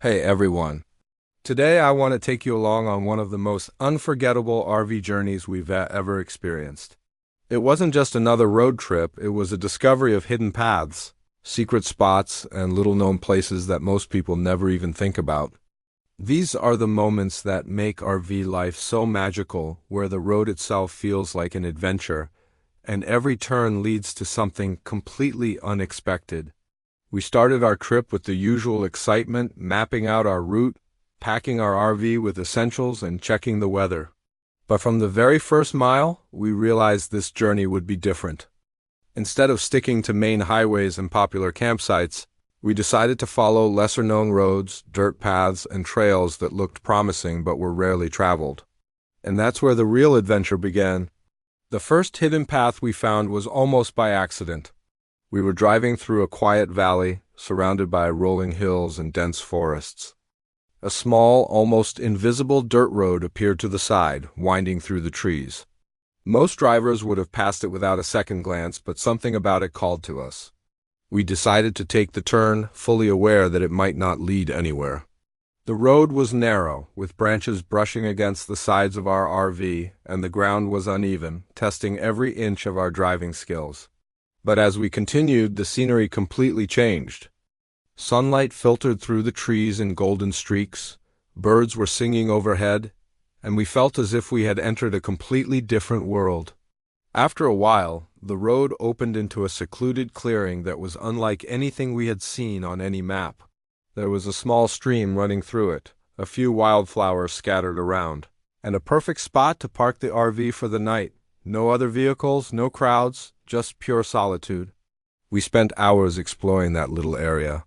Hey everyone. Today I want to take you along on one of the most unforgettable RV journeys we've ever experienced. It wasn't just another road trip, it was a discovery of hidden paths, secret spots, and little-known places that most people never even think about. These are the moments that make RV life so magical, where the road itself feels like an adventure, and every turn leads to something completely unexpected. We started our trip with the usual excitement, mapping out our route, packing our RV with essentials, and checking the weather. But from the very first mile, we realized this journey would be different. Instead of sticking to main highways and popular campsites, we decided to follow lesser-known roads, dirt paths, and trails that looked promising but were rarely traveled. And that's where the real adventure began. The first hidden path we found was almost by accident. We were driving through a quiet valley, surrounded by rolling hills and dense forests. A small, almost invisible dirt road appeared to the side, winding through the trees. Most drivers would have passed it without a second glance, but something about it called to us. We decided to take the turn, fully aware that it might not lead anywhere. The road was narrow, with branches brushing against the sides of our RV, and the ground was uneven, testing every inch of our driving skills. But as we continued, the scenery completely changed. Sunlight filtered through the trees in golden streaks, birds were singing overhead, and we felt as if we had entered a completely different world. After a while, the road opened into a secluded clearing that was unlike anything we had seen on any map. There was a small stream running through it, a few wildflowers scattered around, and a perfect spot to park the RV for the night. No other vehicles, no crowds, just pure solitude. We spent hours exploring that little area,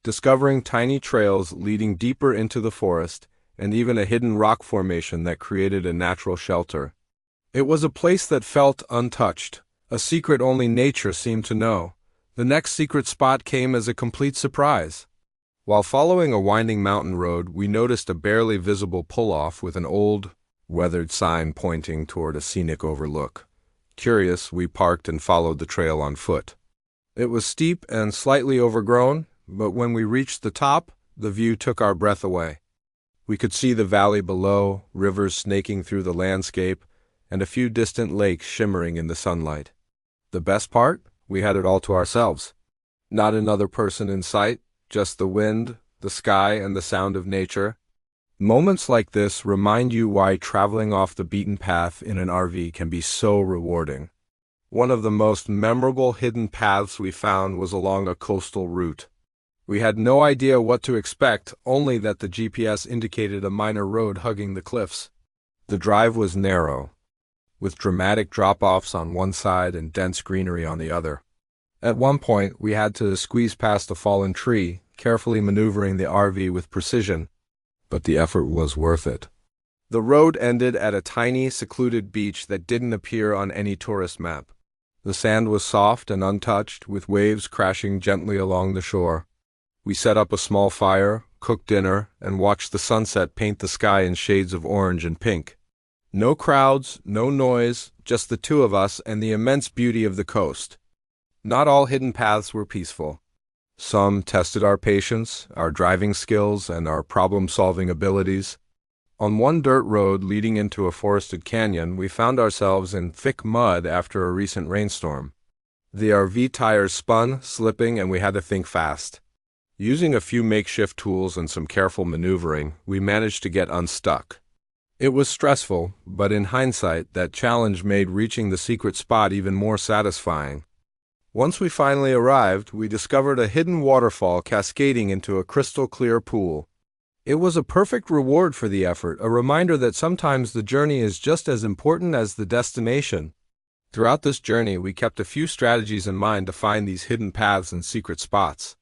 discovering tiny trails leading deeper into the forest, and even a hidden rock formation that created a natural shelter. It was a place that felt untouched, a secret only nature seemed to know. The next secret spot came as a complete surprise. While following a winding mountain road, we noticed a barely visible pull-off with an old, weathered sign pointing toward a scenic overlook. Curious, we parked and followed the trail on foot. It was steep and slightly overgrown, but when we reached the top, the view took our breath away. We could see the valley below, rivers snaking through the landscape, and a few distant lakes shimmering in the sunlight. The best part? We had it all to ourselves. Not another person in sight, just the wind, the sky, and the sound of nature. Moments like this remind you why traveling off the beaten path in an RV can be so rewarding. One of the most memorable hidden paths we found was along a coastal route. We had no idea what to expect, only that the GPS indicated a minor road hugging the cliffs. The drive was narrow, with dramatic drop-offs on one side and dense greenery on the other. At one point, we had to squeeze past a fallen tree, carefully maneuvering the RV with precision. But the effort was worth it. The road ended at a tiny, secluded beach that didn't appear on any tourist map. The sand was soft and untouched, with waves crashing gently along the shore. We set up a small fire, cooked dinner, and watched the sunset paint the sky in shades of orange and pink. No crowds, no noise, just the two of us and the immense beauty of the coast. Not all hidden paths were peaceful. Some tested our patience, our driving skills, and our problem-solving abilities. On one dirt road leading into a forested canyon, we found ourselves in thick mud after a recent rainstorm. The RV tires spun, slipping, and we had to think fast. Using a few makeshift tools and some careful maneuvering, we managed to get unstuck. It was stressful, but in hindsight, that challenge made reaching the secret spot even more satisfying. Once we finally arrived, we discovered a hidden waterfall cascading into a crystal-clear pool. It was a perfect reward for the effort, a reminder that sometimes the journey is just as important as the destination. Throughout this journey, we kept a few strategies in mind to find these hidden paths and secret spots.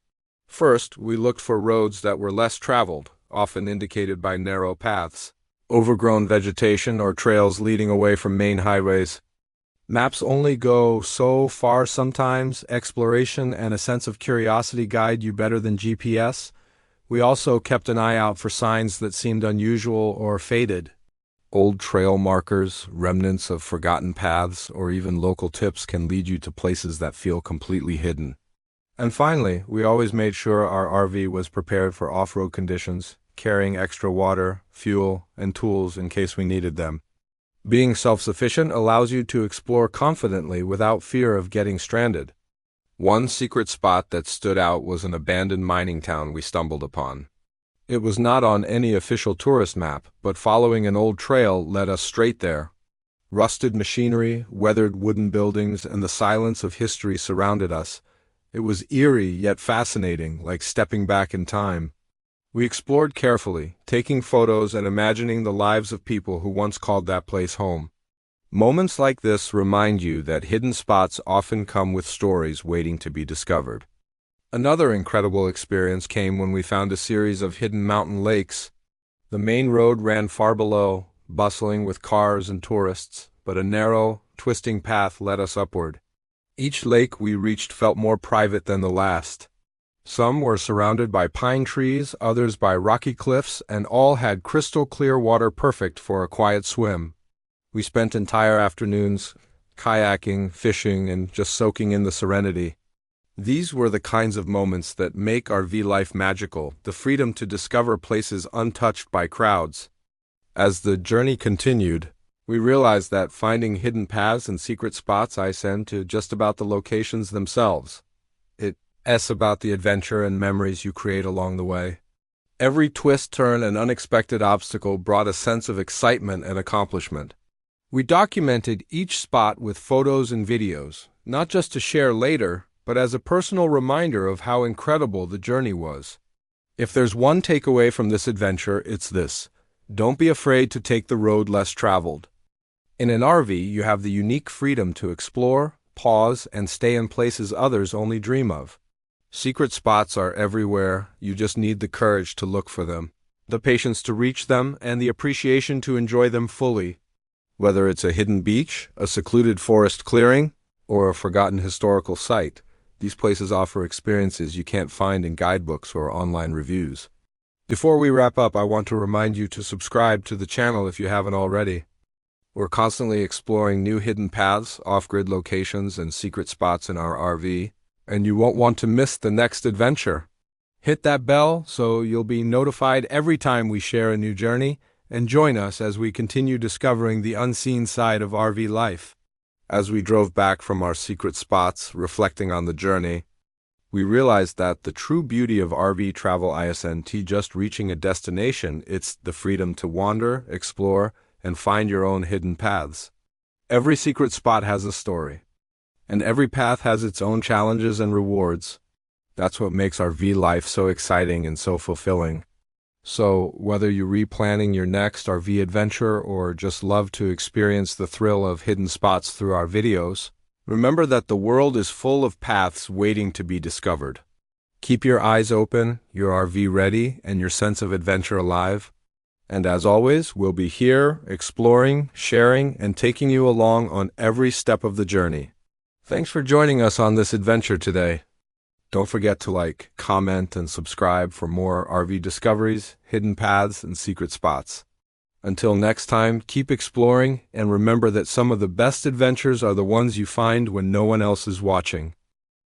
First, we looked for roads that were less traveled, often indicated by narrow paths, overgrown vegetation, or trails leading away from main highways. Maps only go so far sometimes. Exploration and a sense of curiosity guide you better than GPS. We also kept an eye out for signs that seemed unusual or faded. Old trail markers, remnants of forgotten paths, or even local tips can lead you to places that feel completely hidden. And finally, we always made sure our RV was prepared for off-road conditions, carrying extra water, fuel, and tools in case we needed them. Being self-sufficient allows you to explore confidently without fear of getting stranded. One secret spot that stood out was an abandoned mining town we stumbled upon. It was not on any official tourist map, but following an old trail led us straight there. Rusted machinery, weathered wooden buildings, and the silence of history surrounded us. It was eerie yet fascinating, like stepping back in time. We explored carefully, taking photos and imagining the lives of people who once called that place home. Moments like this remind you that hidden spots often come with stories waiting to be discovered. Another incredible experience came when we found a series of hidden mountain lakes. The main road ran far below, bustling with cars and tourists, but a narrow, twisting path led us upward. Each lake we reached felt more private than the last. Some were surrounded by pine trees, others by rocky cliffs, and all had crystal clear water perfect for a quiet swim. We spent entire afternoons kayaking, fishing, and just soaking in the serenity. These were the kinds of moments that make RV life magical, the freedom to discover places untouched by crowds. As the journey continued, we realized that finding hidden paths and secret spots isn't just about the locations themselves. It's about the adventure and memories you create along the way. Every twist, turn, and unexpected obstacle brought a sense of excitement and accomplishment. We documented each spot with photos and videos, not just to share later, but as a personal reminder of how incredible the journey was. If there's one takeaway from this adventure, it's this: don't be afraid to take the road less traveled. In an RV, you have the unique freedom to explore, pause, and stay in places others only dream of. Secret spots are everywhere, you just need the courage to look for them, the patience to reach them, and the appreciation to enjoy them fully. Whether it's a hidden beach, a secluded forest clearing, or a forgotten historical site, these places offer experiences you can't find in guidebooks or online reviews. Before we wrap up, I want to remind you to subscribe to the channel if you haven't already. We're constantly exploring new hidden paths, off-grid locations, and secret spots in our RV, and you won't want to miss the next adventure. Hit that bell so you'll be notified every time we share a new journey, and join us as we continue discovering the unseen side of RV life. As we drove back from our secret spots, reflecting on the journey, we realized that the true beauty of RV travel isn't just reaching a destination, it's the freedom to wander, explore, and find your own hidden paths. Every secret spot has a story, and every path has its own challenges and rewards. That's what makes RV life so exciting and so fulfilling. So, whether you're replanning your next RV adventure or just love to experience the thrill of hidden spots through our videos, remember that the world is full of paths waiting to be discovered. Keep your eyes open, your RV ready, and your sense of adventure alive. And as always, we'll be here, exploring, sharing, and taking you along on every step of the journey. Thanks for joining us on this adventure today. Don't forget to like, comment, and subscribe for more RV discoveries, hidden paths, and secret spots. Until next time, keep exploring, and remember that some of the best adventures are the ones you find when no one else is watching.